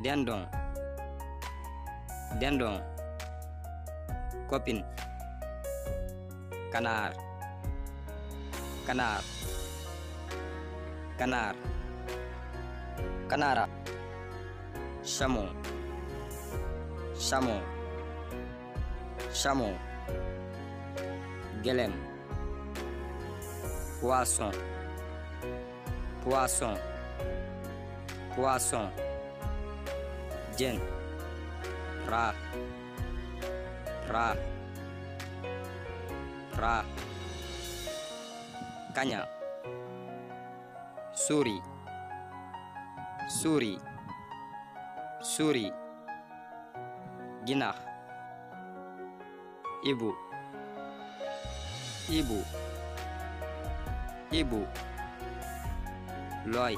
dendon dendon copine canard canard canard canara chameau chameau chameau gëlëm poisson poisson poisson jën rat rat rat kaña souris souris souris ginax ibu ibu ibu looy